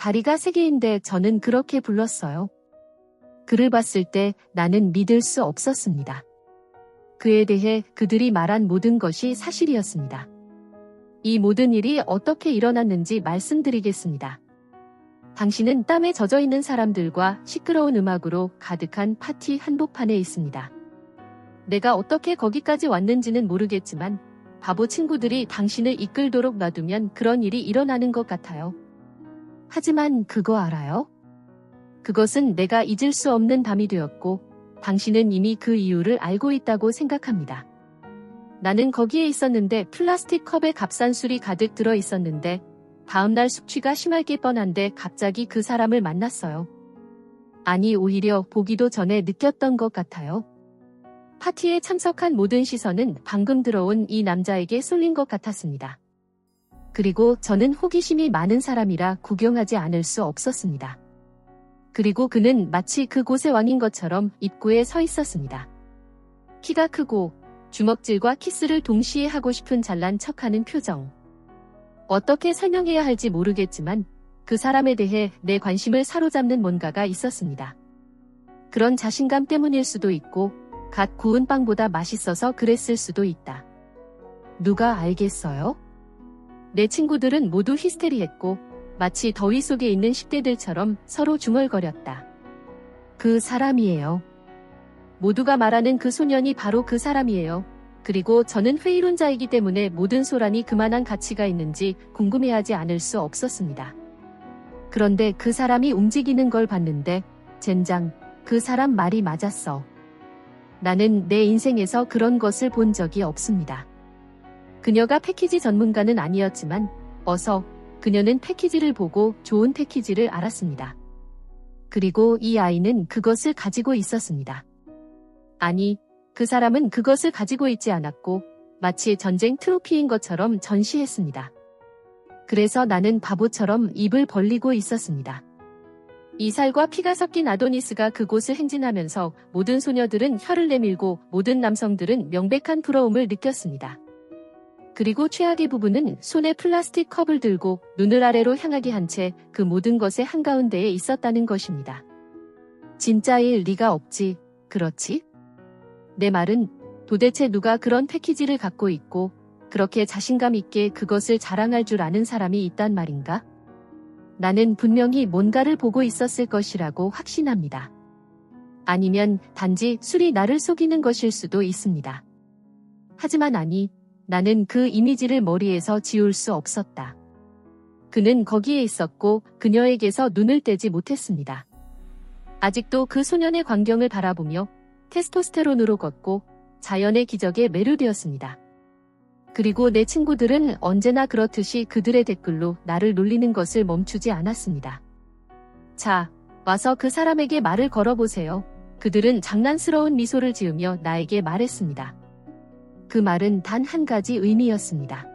다리가 3개인데 저는 그렇게 불렀어요. 그를 봤을 때 나는 믿을 수 없었습니다. 그에 대해 그들이 말한 모든 것이 사실이었습니다. 이 모든 일이 어떻게 일어났는지 말씀드리겠습니다. 당신은 땀에 젖어 있는 사람들과 시끄러운 음악으로 가득한 파티 한복판에 있습니다. 내가 어떻게 거기까지 왔는지는 모르겠지만 바보 친구들이 당신을 이끌도록 놔두면 그런 일이 일어나는 것 같아요. 하지만 그거 알아요? 그것은 내가 잊을 수 없는 밤이 되었고 당신은 이미 그 이유를 알고 있다고 생각합니다. 나는 거기에 있었는데 플라스틱 컵에 값싼 술이 가득 들어 있었는데 다음날 숙취가 심할 게 뻔한데 갑자기 그 사람을 만났어요. 아니 오히려 보기도 전에 느꼈던 것 같아요. 파티에 참석한 모든 시선은 방금 들어온 이 남자에게 쏠린 것 같았습니다. 그리고 저는 호기심이 많은 사람이라 구경하지 않을 수 없었습니다. 그리고 그는 마치 그곳의 왕인 것처럼 입구에 서 있었습니다. 키가 크고 주먹질과 키스를 동시에 하고 싶은 잘난 척하는 표정. 어떻게 설명해야 할지 모르겠지만 그 사람에 대해 내 관심을 사로잡는 뭔가가 있었습니다. 그런 자신감 때문일 수도 있고 갓 구운 빵보다 맛있어서 그랬을 수도 있다. 누가 알겠어요? 내 친구들은 모두 히스테리했고 마치 더위 속에 있는 10대들처럼 서로 중얼거렸다. 그 사람이에요. 모두가 말하는 그 소년이 바로 그 사람이에요. 그리고 저는 회의론자이기 때문에 모든 소란이 그만한 가치가 있는지 궁금해하지 않을 수 없었습니다. 그런데 그 사람이 움직이는 걸 봤는데 젠장, 그 사람 말이 맞았어. 나는 내 인생에서 그런 것을 본 적이 없습니다. 그녀가 패키지 전문가는 아니었지만 그녀는 패키지를 보고 좋은 패키지를 알았습니다. 그리고 이 아이는 그것을 가지고 있었습니다. 아니, 그 사람은 그것을 가지고 있지 않았고 마치 전쟁 트로피인 것처럼 전시했습니다. 그래서 나는 바보처럼 입을 벌리고 있었습니다. 이 살과 피가 섞인 아도니스가 그곳을 행진하면서 모든 소녀들은 혀를 내밀고 모든 남성들은 명백한 부러움을 느꼈습니다. 그리고 최악의 부분은 손에 플라스틱 컵을 들고 눈을 아래로 향하게 한 채 그 모든 것의 한가운데에 있었다는 것입니다. 진짜일 리가 없지, 그렇지? 내 말은 도대체 누가 그런 패키지를 갖고 있고 그렇게 자신감 있게 그것을 자랑할 줄 아는 사람이 있단 말인가? 나는 분명히 뭔가를 보고 있었을 것이라고 확신합니다. 아니면 단지 술이 나를 속이는 것일 수도 있습니다. 하지만 아니, 나는 그 이미지를 머리에서 지울 수 없었다. 그는 거기에 있었고 그녀에게서 눈을 떼지 못했습니다. 아직도 그 소년의 광경을 바라보며 테스토스테론으로 걷고 자연의 기적에 매료되었습니다. 그리고 내 친구들은 언제나 그렇듯이 그들의 댓글로 나를 놀리는 것을 멈추지 않았습니다. 자, 와서 그 사람에게 말을 걸어보세요. 그들은 장난스러운 미소를 지으며 나에게 말했습니다. 그 말은 단 한 가지 의미였습니다.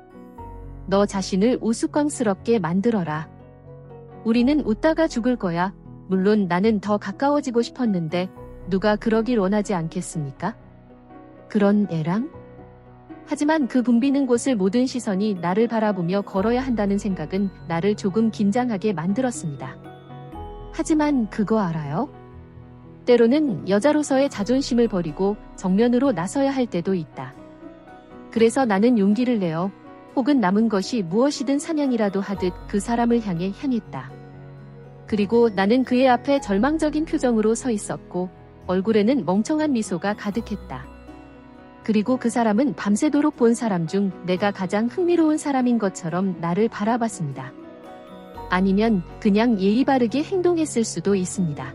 너 자신을 우스꽝스럽게 만들어라. 우리는 웃다가 죽을 거야. 물론 나는 더 가까워지고 싶었는데 누가 그러길 원하지 않겠습니까? 그런 애랑? 하지만 그 붐비는 곳을 모든 시선이 나를 바라보며 걸어야 한다는 생각은 나를 조금 긴장하게 만들었습니다. 하지만 그거 알아요? 때로는 여자로서의 자존심을 버리고 정면으로 나서야 할 때도 있다. 그래서 나는 용기를 내어 혹은 남은 것이 무엇이든 사냥이라도 하듯 그 사람을 향했다. 그리고 나는 그의 앞에 절망적인 표정으로 서 있었고 얼굴에는 멍청한 미소가 가득했다. 그리고 그 사람은 밤새도록 본 사람 중 내가 가장 흥미로운 사람인 것처럼 나를 바라봤습니다. 아니면 그냥 예의 바르게 행동했을 수도 있습니다.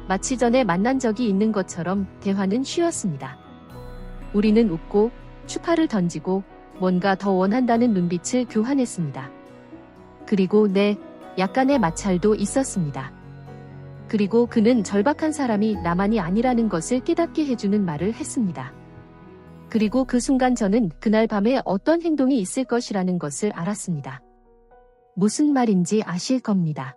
마치 전에 만난 적이 있는 것처럼 대화는 쉬웠습니다. 우리는 웃고 추파를 던지고 뭔가 더 원한다는 눈빛을 교환했습니다. 그리고 약간의 마찰도 있었습니다. 그리고 그는 절박한 사람이 나만이 아니라는 것을 깨닫게 해주는 말을 했습니다. 그리고 그 순간 저는 그날 밤에 어떤 행동이 있을 것이라는 것을 알았습니다. 무슨 말인지 아실 겁니다.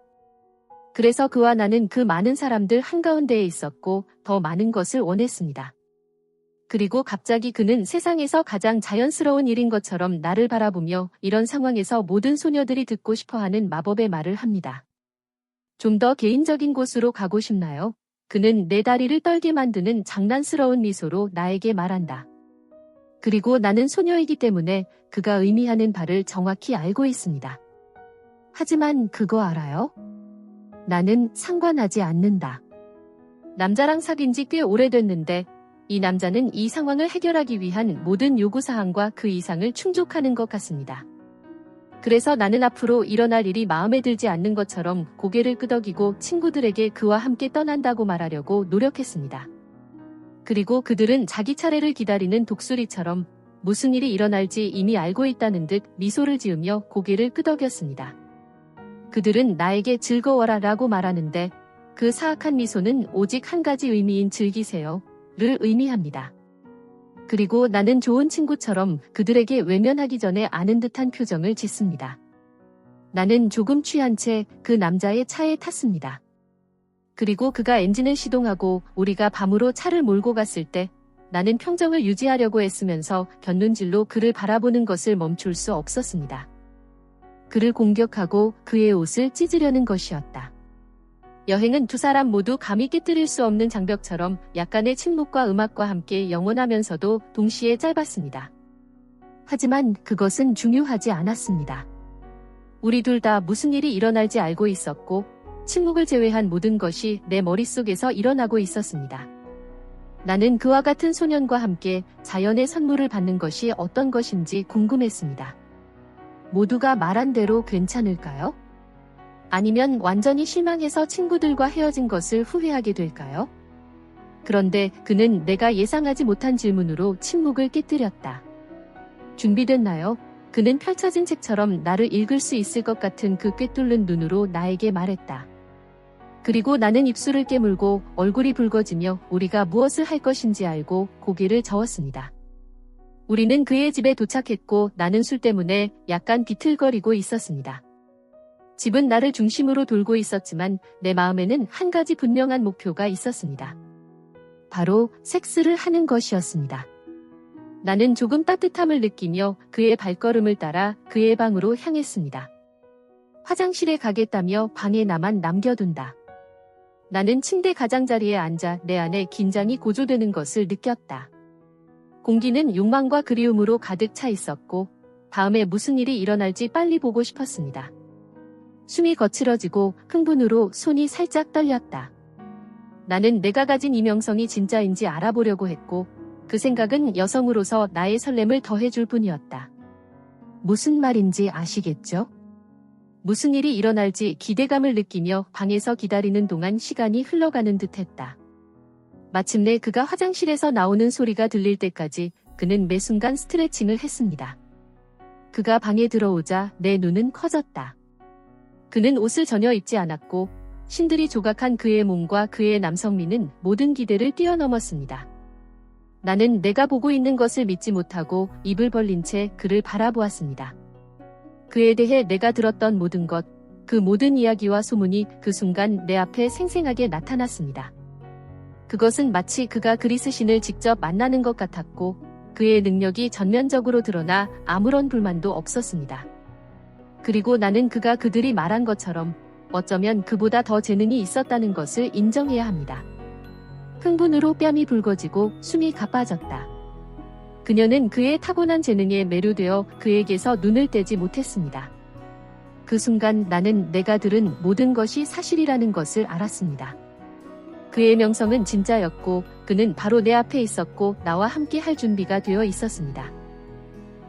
그래서 그와 나는 그 많은 사람들 한가운데에 있었고 더 많은 것을 원했습니다. 그리고 갑자기 그는 세상에서 가장 자연스러운 일인 것처럼 나를 바라보며 이런 상황에서 모든 소녀들이 듣고 싶어하는 마법의 말을 합니다. 좀 더 개인적인 곳으로 가고 싶나요? 그는 내 다리를 떨게 만드는 장난스러운 미소로 나에게 말한다. 그리고 나는 소녀이기 때문에 그가 의미하는 바를 정확히 알고 있습니다. 하지만 그거 알아요? 나는 상관하지 않는다. 남자랑 사귄 지 꽤 오래됐는데 이 남자는 이 상황을 해결하기 위한 모든 요구사항과 그 이상을 충족하는 것 같습니다. 그래서 나는 앞으로 일어날 일이 마음에 들지 않는 것처럼 고개를 끄덕이고 친구들에게 그와 함께 떠난다고 말하려고 노력했습니다. 그리고 그들은 자기 차례를 기다리는 독수리처럼 무슨 일이 일어날지 이미 알고 있다는 듯 미소를 지으며 고개를 끄덕였습니다. 그들은 나에게 즐거워라 라고 말하는데 그 사악한 미소는 오직 한 가지 의미인 즐기세요를 의미합니다. 그리고 나는 좋은 친구처럼 그들에게 외면하기 전에 아는 듯한 표정을 짓습니다. 나는 조금 취한 채 그 남자의 차에 탔습니다. 그리고 그가 엔진을 시동하고 우리가 밤으로 차를 몰고 갔을 때 나는 평정을 유지하려고 애쓰면서 곁눈질로 그를 바라보는 것을 멈출 수 없었습니다. 그를 공격하고 그의 옷을 찢으려는 것이었다. 여행은 두 사람 모두 감히 깨뜨릴 수 없는 장벽처럼 약간의 침묵과 음악과 함께 영원하면서도 동시에 짧았습니다. 하지만 그것은 중요하지 않았습니다. 우리 둘 다 무슨 일이 일어날지 알고 있었고 침묵을 제외한 모든 것이 내 머릿속에서 일어나고 있었습니다. 나는 그와 같은 소년과 함께 자연의 선물을 받는 것이 어떤 것인지 궁금했습니다. 모두가 말한 대로 괜찮을까요? 아니면 완전히 실망해서 친구들과 헤어진 것을 후회하게 될까요? 그런데 그는 내가 예상하지 못한 질문으로 침묵을 깨뜨렸다. 준비됐나요? 그는 펼쳐진 책처럼 나를 읽을 수 있을 것 같은 그 꿰뚫는 눈으로 나에게 말했다. 그리고 나는 입술을 깨물고 얼굴이 붉어지며 우리가 무엇을 할 것인지 알고 고개를 저었습니다. 우리는 그의 집에 도착했고 나는 술 때문에 약간 비틀거리고 있었습니다. 집은 나를 중심으로 돌고 있었지만 내 마음에는 한 가지 분명한 목표가 있었습니다. 바로 섹스를 하는 것이었습니다. 나는 조금 따뜻함을 느끼며 그의 발걸음을 따라 그의 방으로 향했습니다. 화장실에 가겠다며 방에 나만 남겨둔다. 나는 침대 가장자리에 앉아 내 안에 긴장이 고조되는 것을 느꼈다. 공기는 욕망과 그리움으로 가득 차 있었고 다음에 무슨 일이 일어날지 빨리 보고 싶었습니다. 숨이 거칠어지고 흥분으로 손이 살짝 떨렸다. 나는 내가 가진 이명성이 진짜인지 알아보려고 했고 그 생각은 여성으로서 나의 설렘을 더해줄 뿐이었다. 무슨 말인지 아시겠죠? 무슨 일이 일어날지 기대감을 느끼며 방에서 기다리는 동안 시간이 흘러가는 듯했다. 마침내 그가 화장실에서 나오는 소리가 들릴 때까지 그는 매 순간 스트레칭을 했습니다. 그가 방에 들어오자 내 눈은 커졌다. 그는 옷을 전혀 입지 않았고 신들이 조각한 그의 몸과 그의 남성미는 모든 기대를 뛰어넘었습니다. 나는 내가 보고 있는 것을 믿지 못하고 입을 벌린 채 그를 바라보았습니다. 그에 대해 내가 들었던 모든 것, 그 모든 이야기와 소문이 그 순간 내 앞에 생생하게 나타났습니다. 그것은 마치 그가 그리스 신을 직접 만나는 것 같았고 그의 능력이 전면적으로 드러나 아무런 불만도 없었습니다. 그리고 나는 그가 그들이 말한 것처럼 어쩌면 그보다 더 재능이 있었다는 것을 인정해야 합니다. 흥분으로 뺨이 붉어지고 숨이 가빠졌다. 그녀는 그의 타고난 재능에 매료되어 그에게서 눈을 떼지 못했습니다. 그 순간 나는 내가 들은 모든 것이 사실이라는 것을 알았습니다. 그의 명성은 진짜였고 그는 바로 내 앞에 있었고 나와 함께 할 준비가 되어 있었습니다.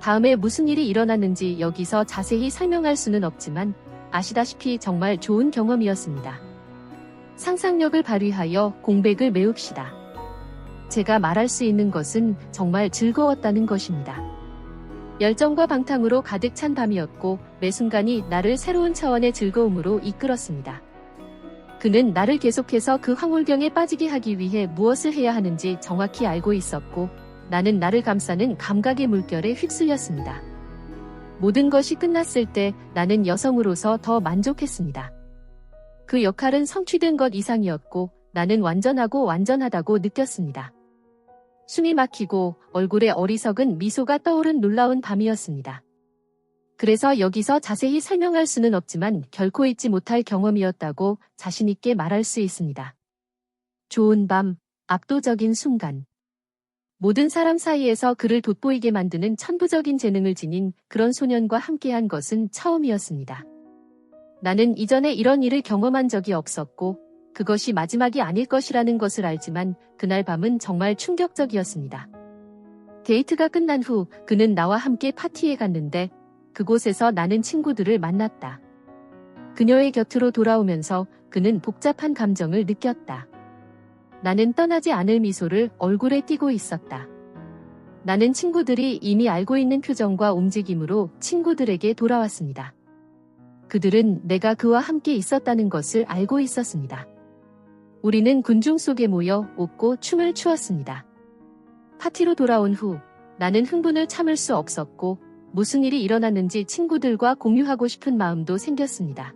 다음에 무슨 일이 일어났는지 여기서 자세히 설명할 수는 없지만 아시다시피 정말 좋은 경험이었습니다. 상상력을 발휘하여 공백을 메웁시다. 제가 말할 수 있는 것은 정말 즐거웠다는 것입니다. 열정과 방탕으로 가득 찬 밤이었고 매 순간이 나를 새로운 차원의 즐거움으로 이끌었습니다. 그는 나를 계속해서 그 황홀경에 빠지게 하기 위해 무엇을 해야 하는지 정확히 알고 있었고 나는 나를 감싸는 감각의 물결에 휩쓸렸습니다. 모든 것이 끝났을 때 나는 여성으로서 더 만족했습니다. 그 역할은 성취된 것 이상이었고 나는 완전하고 완전하다고 느꼈습니다. 숨이 막히고 얼굴에 어리석은 미소가 떠오른 놀라운 밤이었습니다. 그래서 여기서 자세히 설명할 수는 없지만 결코 잊지 못할 경험이었다고 자신있게 말할 수 있습니다. 좋은 밤, 압도적인 순간. 모든 사람 사이에서 그를 돋보이게 만드는 천부적인 재능을 지닌 그런 소년과 함께한 것은 처음이었습니다. 나는 이전에 이런 일을 경험한 적이 없었고 그것이 마지막이 아닐 것이라는 것을 알지만 그날 밤은 정말 충격적이었습니다. 데이트가 끝난 후 그는 나와 함께 파티에 갔는데 그곳에서 나는 친구들을 만났다. 그녀의 곁으로 돌아오면서 그는 복잡한 감정을 느꼈다. 나는 떠나지 않을 미소를 얼굴에 띠고 있었다. 나는 친구들이 이미 알고 있는 표정과 움직임으로 친구들에게 돌아왔습니다. 그들은 내가 그와 함께 있었다는 것을 알고 있었습니다. 우리는 군중 속에 모여 웃고 춤을 추었습니다. 파티로 돌아온 후 나는 흥분을 참을 수 없었고 무슨 일이 일어났는지 친구들과 공유하고 싶은 마음도 생겼습니다.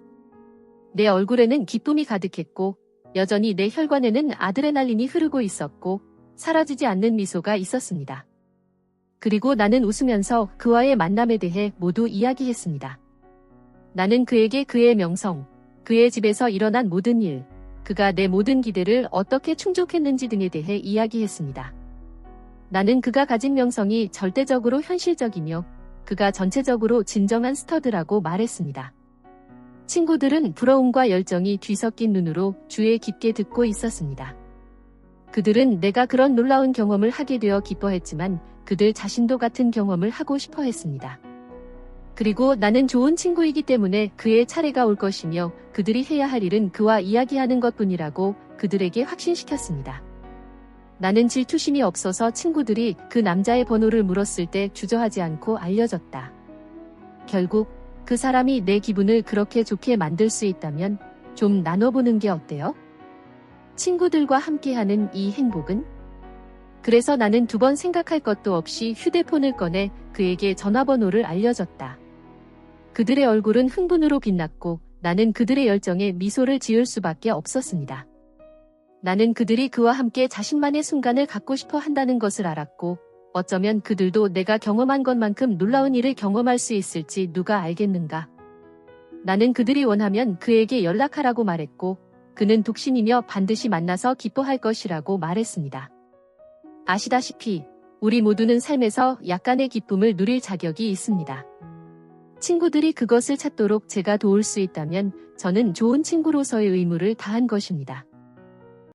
내 얼굴에는 기쁨이 가득했고 여전히 내 혈관에는 아드레날린이 흐르고 있었고 사라지지 않는 미소가 있었습니다. 그리고 나는 웃으면서 그와의 만남에 대해 모두 이야기했습니다. 나는 그에게 그의 명성, 그의 집에서 일어난 모든 일, 그가 내 모든 기대를 어떻게 충족했는지 등에 대해 이야기했습니다. 나는 그가 가진 명성이 절대적으로 현실적이며 그가 전체적으로 진정한 스터드라고 말했습니다. 친구들은 부러움과 열정이 뒤섞인 눈으로 귀에 깊게 듣고 있었습니다. 그들은 내가 그런 놀라운 경험을 하게 되어 기뻐했지만 그들 자신도 같은 경험을 하고 싶어 했습니다. 그리고 나는 좋은 친구이기 때문에 그의 차례가 올 것이며 그들이 해야 할 일은 그와 이야기하는 것뿐이라고 그들에게 확신시켰습니다. 나는 질투심이 없어서 친구들이 그 남자의 번호를 물었을 때 주저하지 않고 알려줬다. 결국 그 사람이 내 기분을 그렇게 좋게 만들 수 있다면 좀 나눠보는 게 어때요? 친구들과 함께하는 이 행복은? 그래서 나는 두 번 생각할 것도 없이 휴대폰을 꺼내 그에게 전화번호를 알려줬다. 그들의 얼굴은 흥분으로 빛났고 나는 그들의 열정에 미소를 지을 수밖에 없었습니다. 나는 그들이 그와 함께 자신만의 순간을 갖고 싶어 한다는 것을 알았고 어쩌면 그들도 내가 경험한 것만큼 놀라운 일을 경험할 수 있을지 누가 알겠는가. 나는 그들이 원하면 그에게 연락하라고 말했고 그는 독신이며 반드시 만나서 기뻐할 것이라고 말했습니다. 아시다시피 우리 모두는 삶에서 약간의 기쁨을 누릴 자격이 있습니다. 친구들이 그것을 찾도록 제가 도울 수 있다면 저는 좋은 친구로서의 의무를 다한 것입니다.